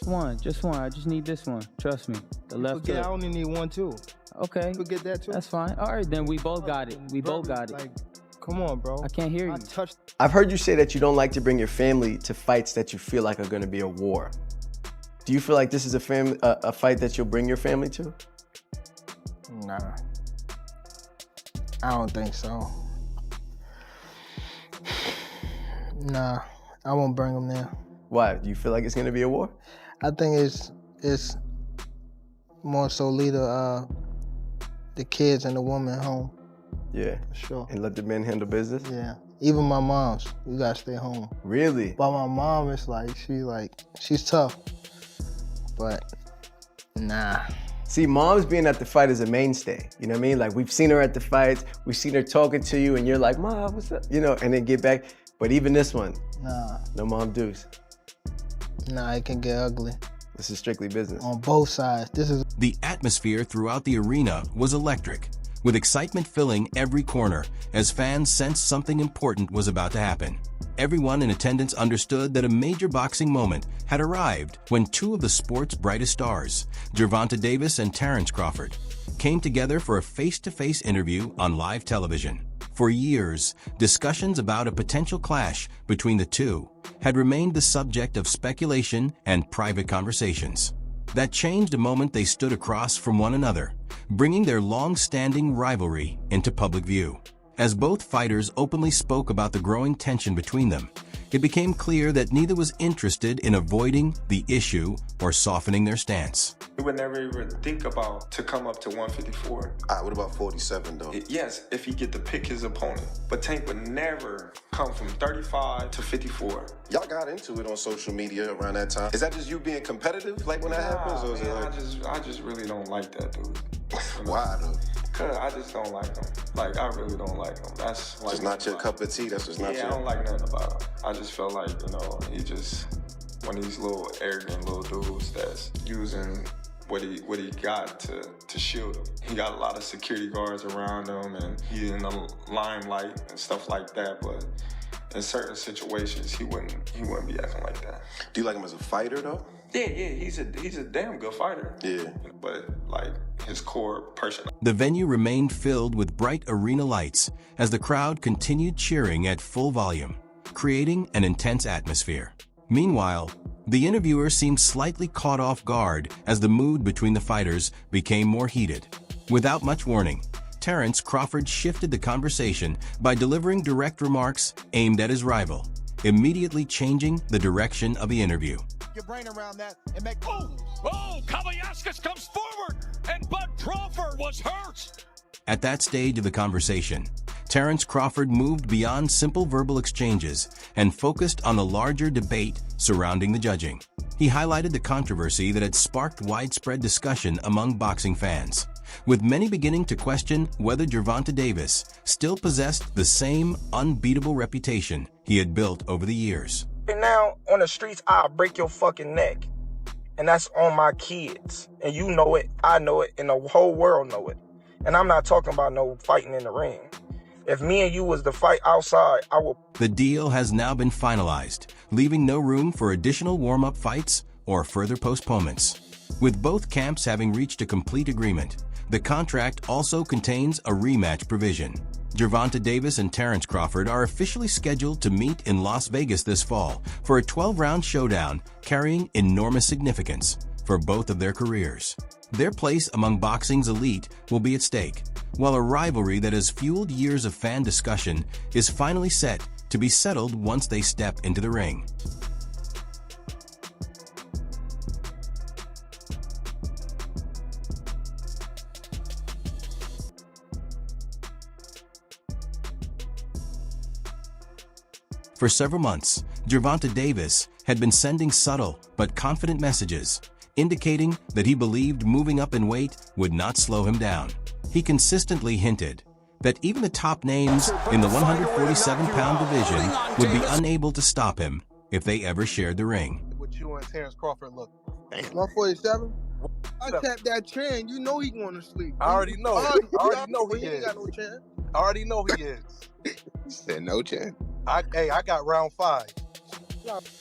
One, just one. I just need this one. Trust me. The left Forget, I hook. only need one too. Okay. Forget that too. That's fine. All right, then we both got it. We both got it. Like, come on, bro. I can't hear you. I touched. I've heard you say that you don't like to bring your family to fights that you feel like are going to be a war. Do you feel like this is a fight that you'll bring your family to? Nah. I don't think so. Nah, I won't bring them there. Why? Do you feel like it's going to be a war? I think it's more so leave the kids and the woman home. Yeah. Sure. And let the men handle business? Yeah. Even my mom's, we gotta stay home. Really? But my mom is she's tough. But nah. See, mom's being at the fight is a mainstay. You know what I mean? Like, we've seen her at the fights, we've seen her talking to you, and you're like, Mom, what's up? You know, and then get back. But even this one, Nah. no mom dukes. Nah, it can get ugly. This is strictly business. On both sides. This is. The atmosphere throughout the arena was electric, with excitement filling every corner as fans sensed something important was about to happen. Everyone in attendance understood that a major boxing moment had arrived when two of the sport's brightest stars, Gervonta Davis and Terence Crawford, came together for a face-to-face interview on live television. For years, discussions about a potential clash between the two had remained the subject of speculation and private conversations. That changed the moment they stood across from one another, bringing their long-standing rivalry into public view. As both fighters openly spoke about the growing tension between them, it became clear that neither was interested in avoiding the issue or softening their stance. He would never even think about to come up to 154. All right, what about 47 though? Yes, if he get to pick his opponent. But Tank would never come from 35 to 54. Y'all got into it on social media around that time. Is that just you being competitive, like when that happens, or is it like? I just really don't like that dude. Why though? Cause I just don't like him. Like, I really don't like him. That's like Just not your cup of tea. That's just not your. Yeah, I don't like nothing about him. I just feel like, you know, he just one of these little arrogant little dudes that's using what he got to shield him. He got a lot of security guards around him, and he's in the limelight and stuff like that. But in certain situations, he wouldn't be acting like that. Do you like him as a fighter though? Yeah, he's a damn good fighter. Yeah. But like his core person. The venue remained filled with bright arena lights as the crowd continued cheering at full volume, creating an intense atmosphere. Meanwhile, the interviewer seemed slightly caught off guard as the mood between the fighters became more heated. Without much warning, Terence Crawford shifted the conversation by delivering direct remarks aimed at his rival, immediately changing the direction of the interview. Your brain around that and make Kabayaskis comes forward and Bud Crawford was hurt. At that stage of the conversation, Terence Crawford moved beyond simple verbal exchanges and focused on a larger debate surrounding the judging. He highlighted the controversy that had sparked widespread discussion among boxing fans, with many beginning to question whether Gervonta Davis still possessed the same unbeatable reputation he had built over the years. And now, on the streets, I'll break your fucking neck. And that's on my kids. And you know it, I know it, and the whole world know it. And I'm not talking about no fighting in the ring. If me and you was to fight outside, I will... The deal has now been finalized, leaving no room for additional warm-up fights or further postponements. With both camps having reached a complete agreement, the contract also contains a rematch provision. Gervonta Davis and Terence Crawford are officially scheduled to meet in Las Vegas this fall for a 12-round showdown carrying enormous significance for both of their careers. Their place among boxing's elite will be at stake, while a rivalry that has fueled years of fan discussion is finally set to be settled once they step into the ring. For several months, Gervonta Davis had been sending subtle but confident messages, indicating that he believed moving up in weight would not slow him down. He consistently hinted that even the top names in the 147-pound division would be unable to stop him if they ever shared the ring. What you and Terence Crawford look. 147? I tapped that chin. You know he going to sleep. I already know. I already know he he ain't is. got no chin. I already know he is. He said no chance. I got round 5.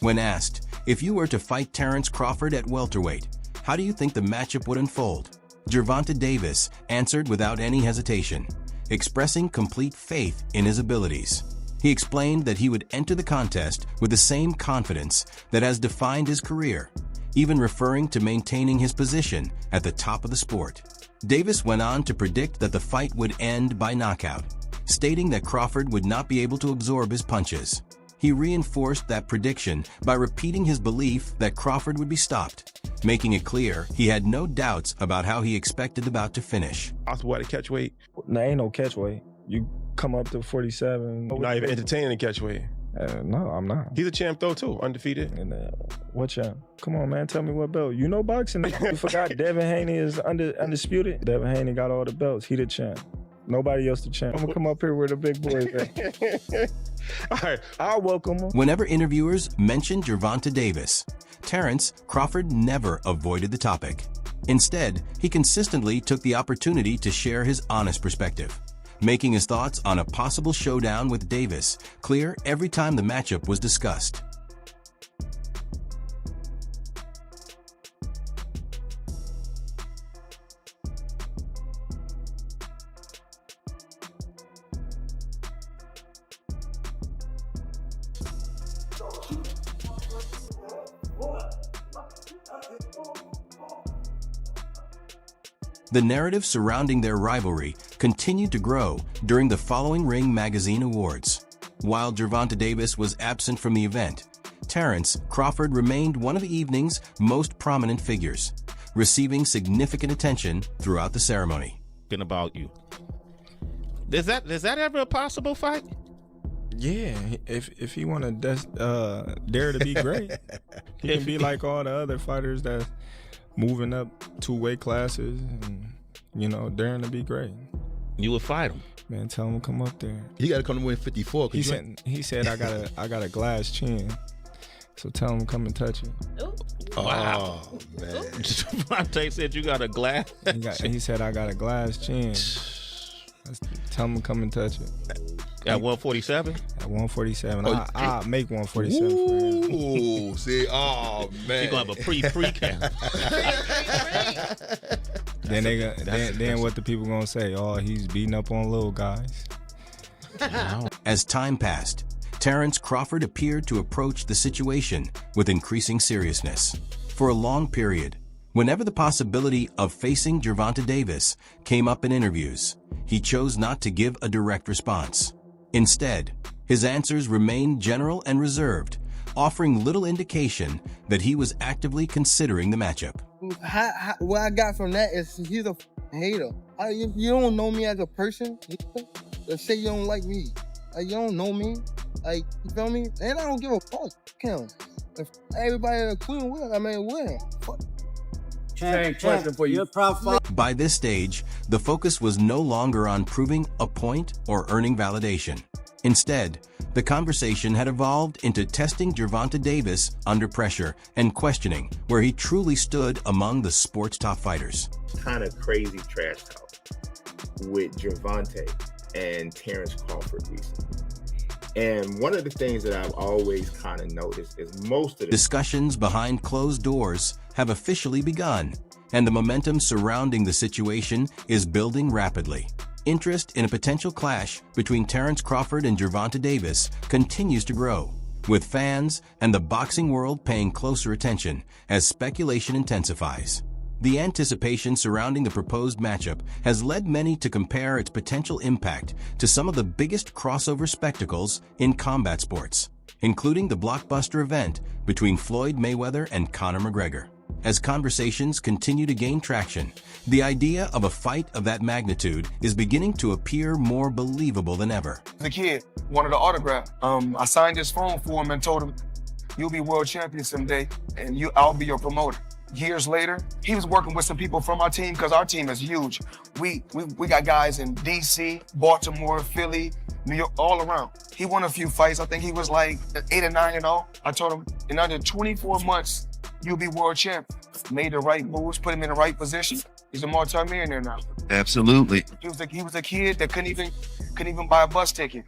When asked if you were to fight Terence Crawford at welterweight, how do you think the matchup would unfold? Gervonta Davis answered without any hesitation, expressing complete faith in his abilities. He explained that he would enter the contest with the same confidence that has defined his career, even referring to maintaining his position at the top of the sport. Davis went on to predict that the fight would end by knockout, stating that Crawford would not be able to absorb his punches. He reinforced that prediction by repeating his belief that Crawford would be stopped, making it clear he had no doubts about how he expected the bout to finish. Possible at a catch weight? There ain't no catch weight. You come up to 47. You're not even entertaining a catch weight. No, I'm not. He's a champ though too, undefeated. And what champ? Come on, man, tell me what belt. You know boxing? You forgot Devin Haney is undisputed. Devin Haney got all the belts. He the champ. Nobody else the champ. I'm gonna come up here where the big boys at. All right, I'll welcome him. Whenever interviewers mentioned Gervonta Davis, Terence Crawford never avoided the topic. Instead, he consistently took the opportunity to share his honest perspective, making his thoughts on a possible showdown with Davis clear every time the matchup was discussed. The narrative surrounding their rivalry continued to grow during the following Ring Magazine Awards. While Gervonta Davis was absent from the event, Terence Crawford remained one of the evening's most prominent figures, receiving significant attention throughout the ceremony. About you. Is that ever a possible fight? Yeah, if he want to dare to be great, he can be like all the other fighters that's moving up 2 weight classes and, daring to be great. You would fight him. Man, tell him to come up there. He got to come to win 54. He said I got a glass chin. So tell him to come and touch it. Wow. Oh, man. Gervonta said you got a glass. He said I got a glass chin. Tell him to come and touch it. At 147? At 147. I'll make 147 for him. Ooh, see? Oh, man. You're going to have a pre-camp. Then what the people going to say? Oh, he's beating up on little guys. As time passed, Terence Crawford appeared to approach the situation with increasing seriousness. For a long period, whenever the possibility of facing Gervonta Davis came up in interviews, he chose not to give a direct response. Instead, his answers remained general and reserved, offering little indication that he was actively considering the matchup. What I got from that is he's a hater. You don't know me as a person. Let's say you don't like me. You don't know me. You feel me? And I don't give a fuck. Him. If everybody in the Queen win, win. Fuck. Same question for you. By this stage, the focus was no longer on proving a point or earning validation. Instead, the conversation had evolved into testing Gervonta Davis under pressure and questioning where he truly stood among the sport's top fighters. Kind of crazy trash talk with Gervonta and Terence Crawford recently. And one of the things that I've always kind of noticed is most of the discussions behind closed doors have officially begun, and the momentum surrounding the situation is building rapidly. Interest in a potential clash between Terence Crawford and Gervonta Davis continues to grow, with fans and the boxing world paying closer attention as speculation intensifies. The anticipation surrounding the proposed matchup has led many to compare its potential impact to some of the biggest crossover spectacles in combat sports, including the blockbuster event between Floyd Mayweather and Conor McGregor. As conversations continue to gain traction, the idea of a fight of that magnitude is beginning to appear more believable than ever. The kid wanted an autograph. I signed his phone for him and told him, "You'll be world champion someday, and I'll be your promoter." Years later, he was working with some people from our team because our team is huge. We got guys in DC, Baltimore, Philly, New York, all around. He won a few fights. I think he was like 8 or 9-0. I told him, in under 24 months, you'll be world champion. Made the right moves, put him in the right position. He's a multi-millionaire now. Absolutely. He was a kid that couldn't even buy a bus ticket.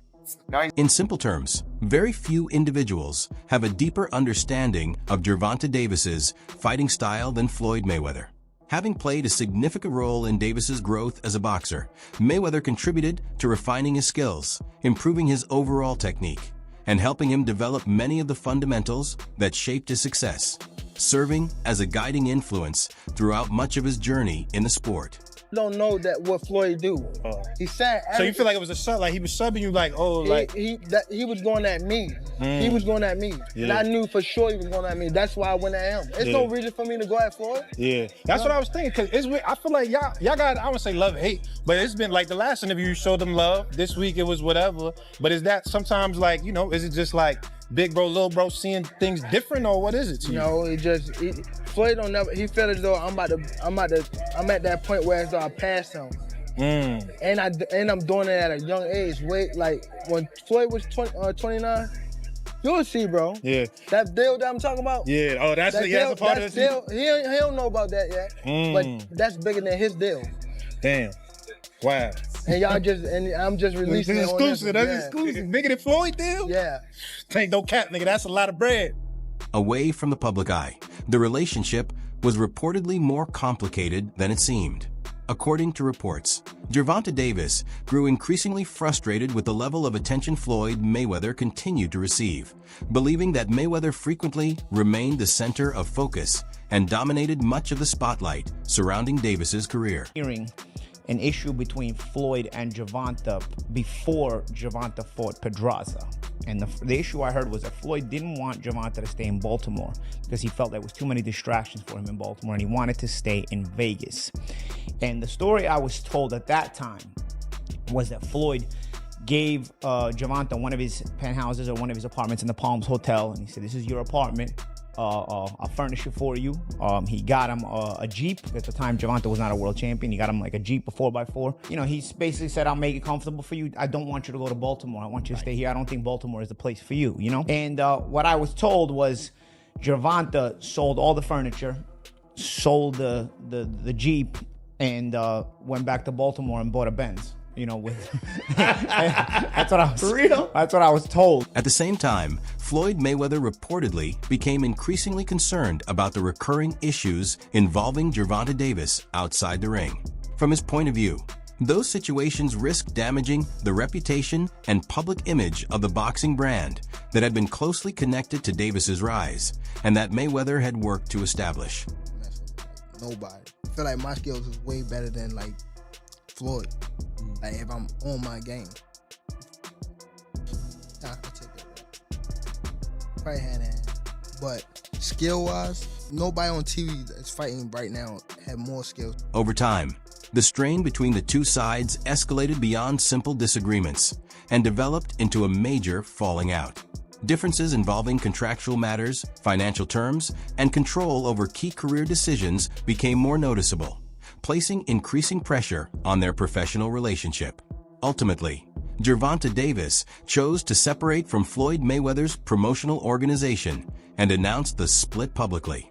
In simple terms, Very few individuals have a deeper understanding of Gervonta Davis's fighting style than Floyd Mayweather. Having played a significant role in Davis's growth as a boxer, Mayweather contributed to refining his skills, improving his overall technique, and helping him develop many of the fundamentals that shaped his success, serving as a guiding influence throughout much of his journey in the sport. Don't know that what Floyd do. He said. So you feel like it was a sub, like he was subbing you, like he was going at me. He was going at me, and I knew for sure he was going at me. That's why I went at him. There's no reason for me to go at Floyd. Yeah, that's what I was thinking. Cause I feel like y'all got, I would say love and hate, but it's been like the last interview you showed them love. This week it was whatever. But is that sometimes like, you know, is it just like big bro, little bro seeing things different, or what is it to you? No, Floyd don't never. He felt as though I'm at that point where as though I passed him. And I'm doing it at a young age. Wait, like when Floyd was 29, you'll see, bro. Yeah. That deal that I'm talking about. Yeah. Oh, that's a part of it. Deal, he don't know about that yet. But that's bigger than his deal. Damn. Wow. And I'm just releasing it. Exclusive. That's exclusive. Bigger than Floyd deal? Yeah. Ain't no cap, nigga. That's a lot of bread. Away from the public eye, the relationship was reportedly more complicated than it seemed. According to reports, Gervonta Davis grew increasingly frustrated with the level of attention Floyd Mayweather continued to receive, believing that Mayweather frequently remained the center of focus and dominated much of the spotlight surrounding Davis's career. Hearing an issue between Floyd and Gervonta before Gervonta fought Pedraza. And the issue I heard was that Floyd didn't want Gervonta to stay in Baltimore because he felt there was too many distractions for him in Baltimore, and he wanted to stay in Vegas. And the story I was told at that time was that Floyd gave Gervonta one of his penthouses or one of his apartments in the Palms Hotel, and he said, "This is your apartment. I'll furnish it for you." He got him a Jeep. At the time, Gervonta was not a world champion. He got him like a Jeep, a 4x4. You know, he basically said, "I'll make it comfortable for you. I don't want you to go to Baltimore. I want you to stay here. I don't think Baltimore is the place for you," you know? And what I was told was Gervonta sold all the furniture, sold the Jeep, and went back to Baltimore and bought a Benz. You know, that's what I was. For real? That's what I was told. At the same time, Floyd Mayweather reportedly became increasingly concerned about the recurring issues involving Gervonta Davis outside the ring. From his point of view, those situations risked damaging the reputation and public image of the boxing brand that had been closely connected to Davis's rise and that Mayweather had worked to establish. Nobody. I feel like my skills is way better than like Floyd. Like if I'm on my game. Nah, I'll take that. Right hand in hand. But skill-wise, nobody on TV that's fighting right now had more skills. Over time, the strain between the two sides escalated beyond simple disagreements and developed into a major falling out. Differences involving contractual matters, financial terms, and control over key career decisions became more noticeable, placing increasing pressure on their professional relationship. Ultimately, Gervonta Davis chose to separate from Floyd Mayweather's promotional organization and announced the split publicly.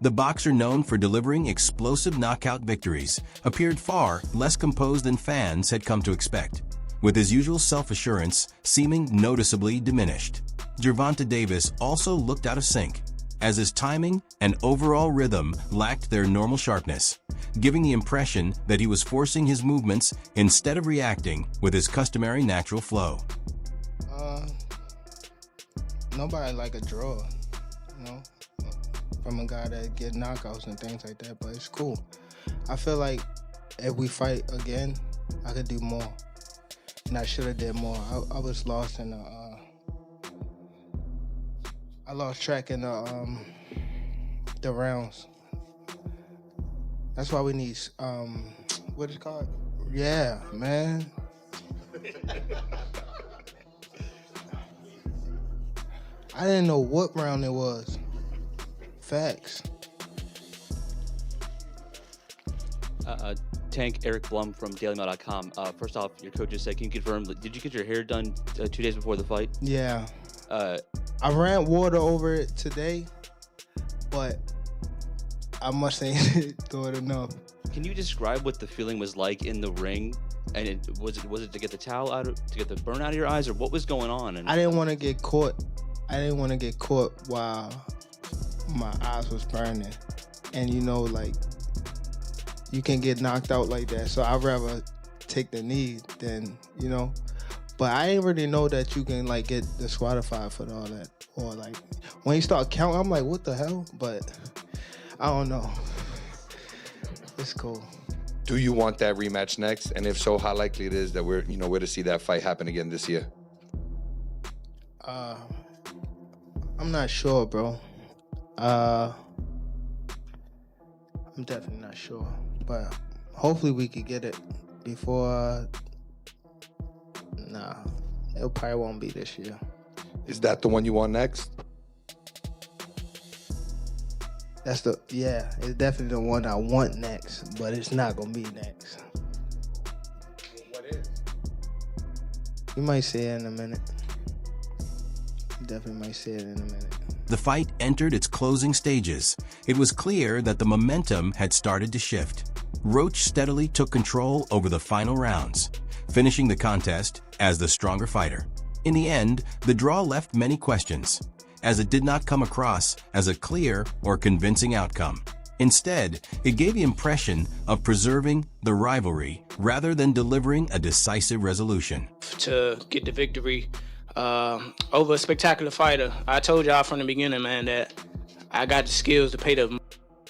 The boxer, known for delivering explosive knockout victories, appeared far less composed than fans had come to expect, with his usual self-assurance seeming noticeably diminished. Gervonta Davis also looked out of sync, as his timing and overall rhythm lacked their normal sharpness, giving the impression that he was forcing his movements instead of reacting with his customary natural flow. Nobody like a draw, you know, from a guy that get knockouts and things like that, but it's cool. I feel like if we fight again, I could do more, and I should have did more. I was lost in the I lost track in the rounds. That's why we need what is it called? Yeah, man. I didn't know what round it was. Facts. Tank Eric Blum from DailyMail.com. First off, your coach just said, can you confirm, did you get your hair done 2 days before the fight? Yeah. I ran water over it today, but I must ain't do it enough. Can you describe what the feeling was like in the ring? And was it to get the towel out, to get the burn out of your eyes, or what was going on? And I didn't want to get caught. I didn't want to get caught while my eyes was burning. And you know, like, you can get knocked out like that. So I'd rather take the knee than, you know. But I didn't really know that you can, like, get disqualified for all that. Or, like, when you start counting, I'm like, what the hell? But I don't know. It's cool. Do you want that rematch next? And if so, how likely it is that we're to see that fight happen again this year? I'm not sure, bro. I'm definitely not sure. But hopefully we could get it before... Nah, it probably won't be this year. Is that the one you want next? It's definitely the one I want next, but it's not gonna be next. What is? You might see it in a minute. You definitely might see it in a minute. The fight entered its closing stages. It was clear that the momentum had started to shift. Roach steadily took control over the final rounds, finishing the contest as the stronger fighter. In the end, the draw left many questions, as it did not come across as a clear or convincing outcome. Instead, it gave the impression of preserving the rivalry rather than delivering a decisive resolution. To get the victory over a spectacular fighter. I told y'all from the beginning, man, that I got the skills to pay the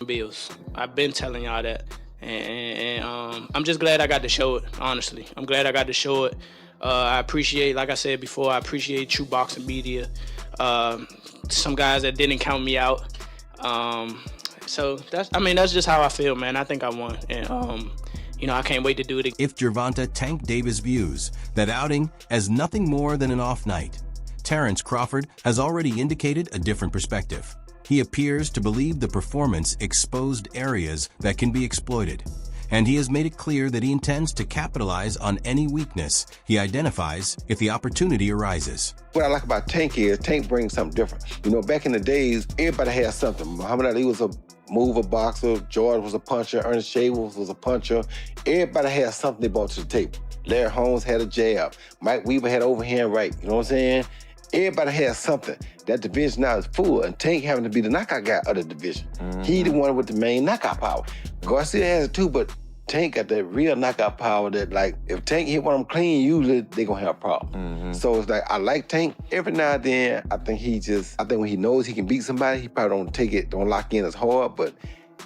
bills. I've been telling y'all that. And I'm just glad I got to show it, honestly. I'm glad I got to show it. I appreciate, like I said before, I appreciate True Boxing Media. Some guys that didn't count me out. So that's just how I feel, man. I think I won. And, I can't wait to do it again. If Gervonta Tank Davis views that outing as nothing more than an off night, Terence Crawford has already indicated a different perspective. He appears to believe the performance exposed areas that can be exploited, and he has made it clear that he intends to capitalize on any weakness he identifies if the opportunity arises. What I like about Tank is Tank brings something different. Back in the days, everybody had something. Muhammad Ali was a mover boxer, George was a puncher, Ernest Shavers was a puncher. Everybody had something they brought to the table. Larry Holmes had a jab. Mike Weaver had overhand right. You know what I'm saying? Everybody has something. That division now is full, and Tank having to be the knockout guy of the division. Mm-hmm. He the one with the main knockout power. Garcia has it too, but Tank got that real knockout power that, like, if Tank hit one of them clean, usually they gonna have a problem. Mm-hmm. So it's like, I like Tank. Every now and then, I think when he knows he can beat somebody, he probably don't lock in as hard, but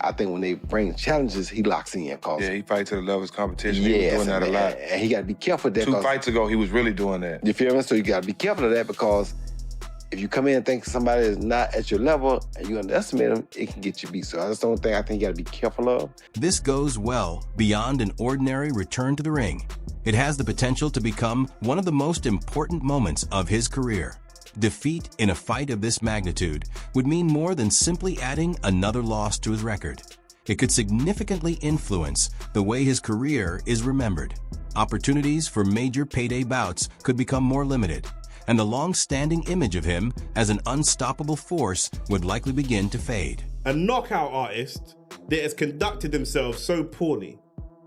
I think when they bring challenges, he locks in. Yeah, he fights to the level of competition. Yes, he was doing that a lot. And he got to be careful of that. 2 fights ago, he was really doing that. You feel me? So you got to be careful of that, because if you come in and think somebody is not at your level and you underestimate them, it can get you beat. So that's the only thing I think you got to be careful of. This goes well beyond an ordinary return to the ring. It has the potential to become one of the most important moments of his career. Defeat in a fight of this magnitude would mean more than simply adding another loss to his record. It could significantly influence the way his career is remembered. Opportunities for major payday bouts could become more limited, and the long-standing image of him as an unstoppable force would likely begin to fade. A knockout artist that has conducted themselves so poorly,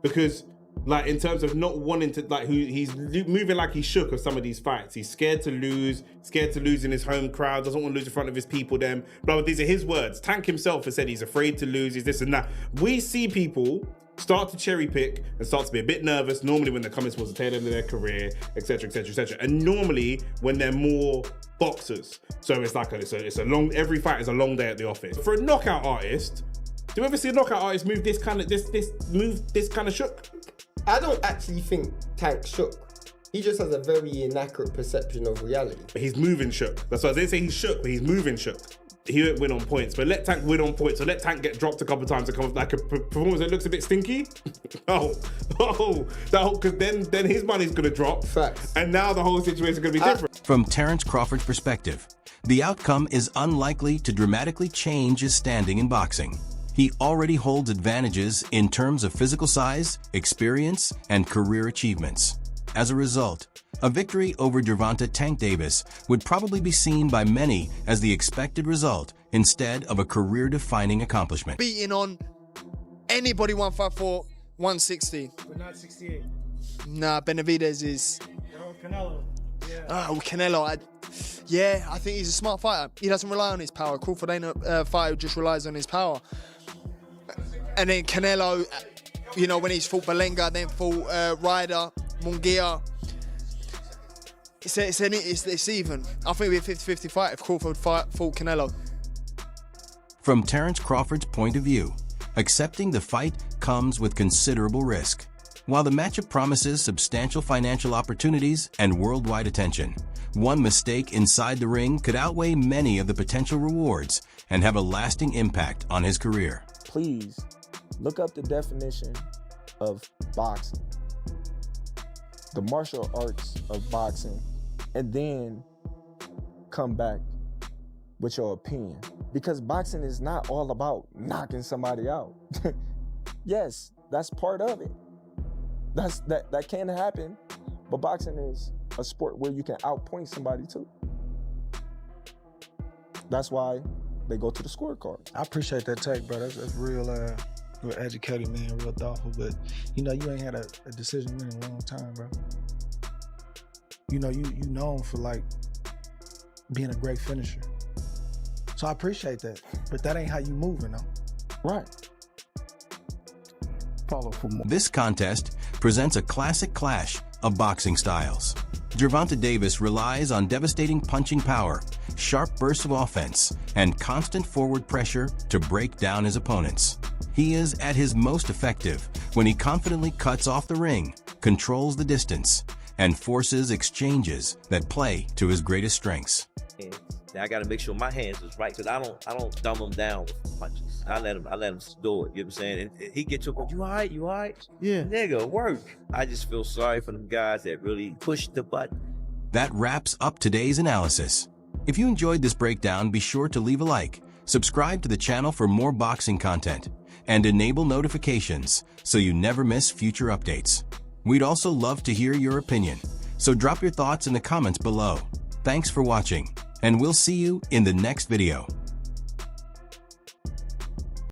because, like, in terms of not wanting to, like, he's moving like he shook of some of these fights. He's scared to lose in his home crowd, doesn't want to lose in front of his people, blah, blah. These are his words. Tank himself has said he's afraid to lose, he's this and that. We see people start to cherry pick and start to be a bit nervous, normally when they're coming towards the tail end of their career, etc., etc., etc. And normally when they're more boxers. So it's like every fight is a long day at the office. For a knockout artist, do you ever see a knockout artist move this kind of shook? I don't actually think Tank shook. He just has a very inaccurate perception of reality. But he's moving shook. That's why they say he's shook, but he's moving shook. He won't win on points, but let Tank win on points. So let Tank get dropped a couple of times and come up like a performance that looks a bit stinky. Because then his money's gonna drop. Facts. And now the whole situation is gonna be different. From Terence Crawford's perspective, the outcome is unlikely to dramatically change his standing in boxing. He already holds advantages in terms of physical size, experience, and career achievements. As a result, a victory over Gervonta Tank Davis would probably be seen by many as the expected result instead of a career-defining accomplishment. Beating on anybody 154, 160. But not 68. Nah, Benavidez is. Canelo. Yeah. Oh, Canelo. I think he's a smart fighter. He doesn't rely on his power. Crawford ain't a fighter who just relies on his power. And then Canelo, when he's fought Belenga, then fought Ryder, Munguia. It's even. I think it'd be a 50-50 fight if Crawford fought Canelo. From Terence Crawford's point of view, accepting the fight comes with considerable risk. While the matchup promises substantial financial opportunities and worldwide attention, one mistake inside the ring could outweigh many of the potential rewards and have a lasting impact on his career. Please look up the definition of boxing, the martial arts of boxing, and then come back with your opinion. Because boxing is not all about knocking somebody out. Yes, that's part of it. That can happen, but boxing is a sport where you can outpoint somebody too. That's why they go to the scorecard. I appreciate that take, bro. That's real educated, man, real thoughtful. But you ain't had a decision win in a long time, bro. You known for like being a great finisher. So I appreciate that. But that ain't how you moving though. Right. Follow for more. This contest presents a classic clash of boxing styles. Gervonta Davis relies on devastating punching power, sharp bursts of offense, and constant forward pressure to break down his opponents. He is at his most effective when he confidently cuts off the ring, controls the distance, and forces exchanges that play to his greatest strengths. Now I got to make sure my hands is right, because I don't dumb him down with punches. I let him do it. You know what I'm saying? And he get to a point, you all right? You all right? Yeah. Nigga, work. I just feel sorry for them guys that really push the button. That wraps up today's analysis. If you enjoyed this breakdown, be sure to leave a like, subscribe to the channel for more boxing content, and enable notifications so you never miss future updates. We'd also love to hear your opinion, so drop your thoughts in the comments below. Thanks for watching, and we'll see you in the next video.